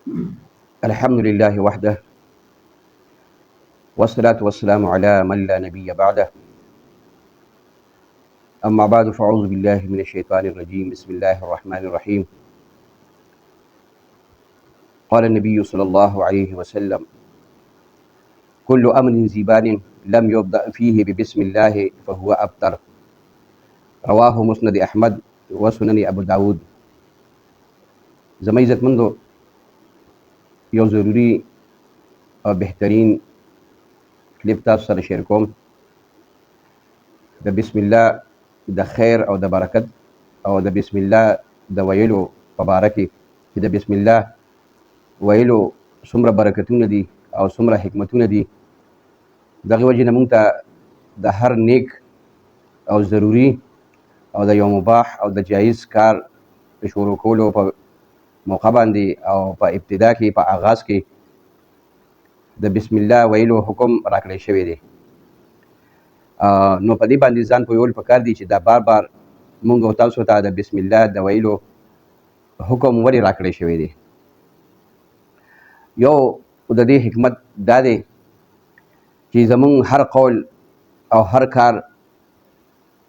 الحمد لله وحده، والصلاة والسلام على من لا نبي بعده. أما بعد، فأعوذ بالله من الشيطان الرجيم. بسم الله الرحمن الرحيم. قال النبي صلى الله عليه وسلم: كل أمر زبان لم يبدأ فيه ببسم الله فهو أبتر. رواه مسند أحمد وسنن أبو داود. زما عزتمندو، یو ضروري او بهترین کلیپ تاسو سره شیر کوم د بسم الله د خیر او د برکت او د بسم الله د ویلو په باره کې چې د بسم الله ویلو څومره برکتونه دي او څومره حکمتونه دي. دغه وجې نه موږ ته د هر نیک او ضروري او د یو مباح او د جایز کار په شروع کولو په موقع باندې او په ابتدا کې په آغاز کې د بسم الله ویلو حکم راکړی شوی دی. نو په دې باندې ځان پوهول پکار دي چې دا بار بار موږ او تاسو ته د بسم الله د ویلو حکم ولې راکړی شوی دی. یو د دې حکمت دا دی چې زموږ هر قول او هر کار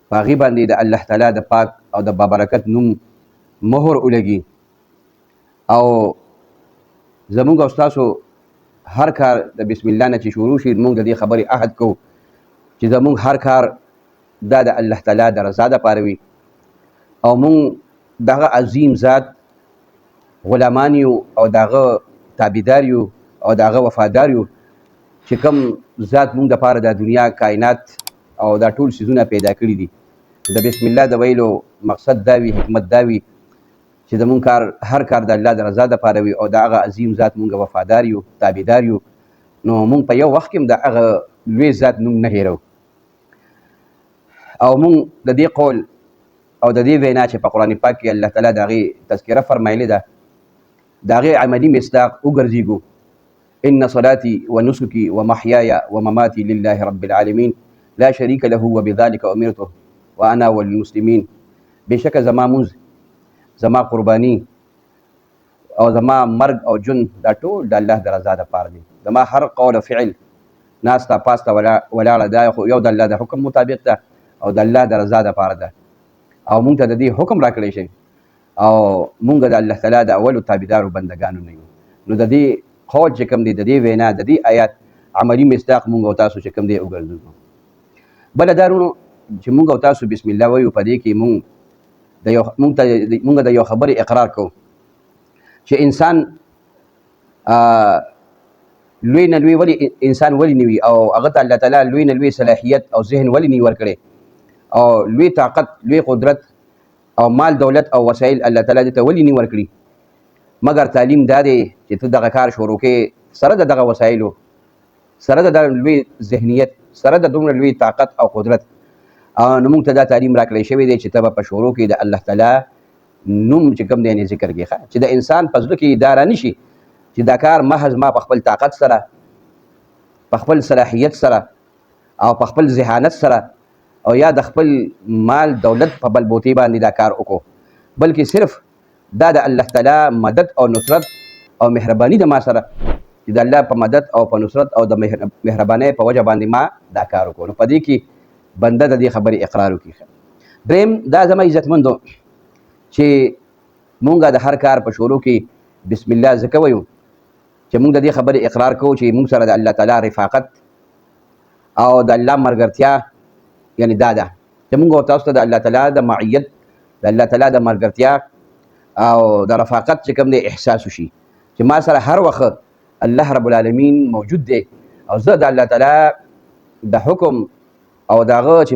په هغې باندې د الله تعالی د پاک او د بابرکت نوم مهر ولګي، او زموږ او ستاسو هر کار د بسم الله نه چې شروع شي، موږ د دې خبرې عهد کوو چې زموږ هر کار دا د الله تعالی د رضا دپاره وي، او موږ دغه عظیم ذات غلامان یو او دغه تابعدار یو او دغه وفادار یو چې کوم ذات موږ دپاره د دنیا کائنات او دا ټول څیزونه پیدا کړي دي. د بسم الله د ویلو مقصد دا وي، حکمت دا وي چې زموږ کار هر کار د الله د رضا دپاره وي او د هغه عظیم ذات موږ وفادار یو، تابعدار یو. نو موږ په یو وخت کې هم د هغه لوی ذات نوم نه هېرو، او موږ د دې قول او د دې وینا چې په قرآن پاک کې الله تعالی د هغې تذکره فرمایلې ده، د هغې عملي مصداق وګرځېږو. ان صلاتي ونسكي ومحياي ومماتي لله رب العالمين لا شريك له وبذلك امرت وانا والمسلمين. بشک زما مونځ، زما قرباني او زما مرګ او جون دا ټول د الله د رضا دپاره دی. زما هر قول او فعل، ناسته پاسته ولاړه، دا یو د الله د حکم مطابق ده او د الله د رضا دپاره ده، او مونږ ته د دې حکم راکړی شي او مونږ د الله تعالی د اولو تابعدارو بندګانو نه یو. نو د دې قول چې کوم دی، د دې وینا، د دې آیات عملي مصداق مونږ او تاسو چې کوم دی وګرځو. بله دا ورونو چې مونږ او تاسو بسم الله وایو، په دې کې مونږ د یو خبرې اقرار کوو چې انسان لوی نه لوی ولې انسان ولې نه وي، او هغه ته الله تعالی لوی نه لوی صلاحیت او ذهن ولې نه ورکړی، او لوی طاقت، لوی قدرت او مال دولت او وسایل الله تعالی دې ته ولې نه ورکړي، مګر تعلیم دا دی چې ته دغه کار شروع کې سره د دغه وسایلو، سره د دغه لوی ذهنیت، سره د دومره لوی طاقت او قدرت. نو موږ ته دا تعلیم راکړی شوی دی چې ته به په شروع کې د الله تعالی نوم چې کوم دی یعنې ذکر کړې، چې د انسان په زړه کې دا رانشي چې دا کار محض ما په خپل طاقت سره، په خپل صلاحیت سره او په خپل ذهانت سره او یا د خپل مال دولت په بلبوتې باندې دا کار وکړو، بلکې صرف دا د الله تعالی مدد او نصرت او مهرباني د ما سره، چې د الله په مدد او په نصرت او د مهربانۍ په وجه باندې ما دا کار وکړو. نو په دې کې بنده د دې خبرې اقرار وکړي. دریم دا زما عزتمندو چې مونږ د هر کار په شروع کې بسم الله ځکه وایو چې مونږ د دې خبرې اقرار کوو چې مونږ سره د الله تعالی رفاقت او د الله ملګرتیا، یعنی دا ده چې مونږ او تاسو ته د الله تعالی د معیت، د الله تعالی د ملګرتیا او د رفاقت چې کوم دی احساس وشي، چې ما سره هر وخت الله رب العالمین موجود دی، او زه د الله تعالی د حکم او دغه چې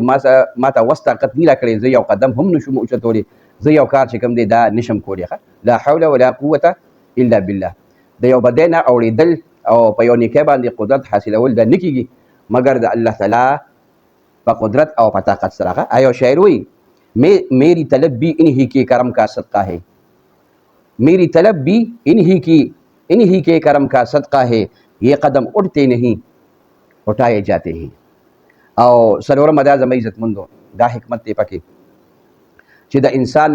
ما ته وس طاقت نه راکړی، زه یو قدم هم نشم اوچتولی، زه یو کار چې کوم دی دا نشم کولی. لا حول ولا قوة الا بالله. د یو بدی نه اورېدل او په یو نیکۍ باندې قدرت حاصلول دا نه کېږي مګر د الله تعالی په قدرت او په طاقت سره. ایو شاعر وایي: میری طلب بھی انہی کے کرم کا صدقہ ہے، میری طلب بھی انہی کے کرم کا صدقہ ہے، یہ قدم اٹھتے نہیں اٹھائے جاتے ہیں. او څلورمه دا زما عزتمندو دا حکمت دی پکې چې د انسان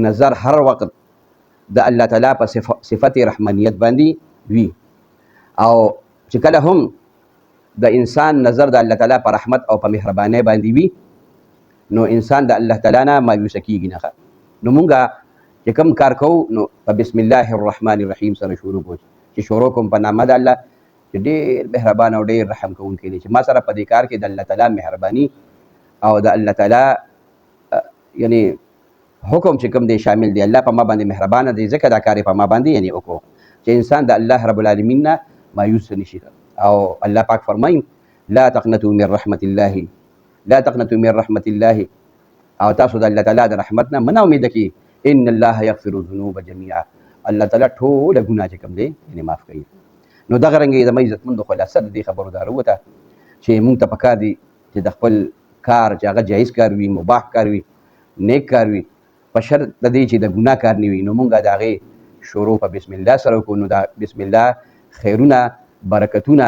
نظر هر وخت د الله تعالی په صفت رحمانیت باندې وي، او چې کله هم د انسان نظر د الله تعالی په رحمت او په مهربانۍ باندې وي، نو انسان د الله تعالی نه مایوسه کیږي نه. نو مونږه چې کوم کار کوو نو په بسم الله الرحمن الرحیم سره شروع کوو، چې شروع کوم په نامه د الله چې ډېر مهربان او ډېر رحم کوونکی دی، چې ما سره په دې کار کې د الله تعالی مهرباني او د الله تعالی یعنی حکم چې کوم دی شامل دی. الله په ما باندې مهربانه دی ځکه دا کار په ما باندې یعنی وکړو، چې انسان د الله رب العالمین نه مایوس نشي. او الله پاک فرمایي لا تقنطوا من رحمت الله، لا تقنطوا من رحمت الله، او تاسو د الله تعالی د رحمت نه مه امید کی، ان الله یغفر الذنوب جميعا، الله تعالی ټول ګناه چې کوم دی یعنی معاف کوي. نو دغه رنګ زموږ عزتمندو خلاصه د دې خبرو دا وروته چې مونږ ته پکار دي چې د خپل کار چې هغه جایز کار وي، مباح کار وي، نیک کار وي، په شرط د دې چې د ګناه کار نه وي، نو مونږ د هغې شروع په بسم الله سره وکړو. نو دا بسم الله خیرونه، برکتونه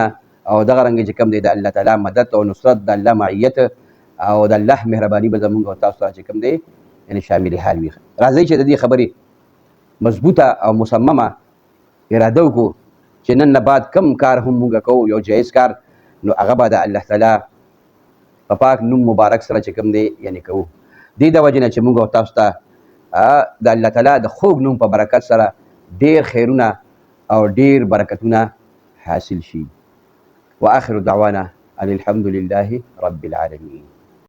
او دغه رنګ چې کوم دی د الله تعالی مدد او نصرت، د الله معیت او د الله مهرباني به زمونږ او تاسو سره چې کوم دی یعنې شامل حال وي. راځئ چې د دې خبرې مضبوطه او مصممه اراده وکړو چې نن نه بعد کم کار هم مونږ کوو یو جایز کار، نو هغه به د الله تعالی په پاک نوم مبارک سره چې کوم دی یعنې کوو. دې د وجې نه چې مونږ او تاسو ته د الله تعالی د خوږ نوم په برکت سره ډېر خیرونه او ډېر برکتونه حاصل شي. واخر دعوانا ان الحمد لله رب العالمين.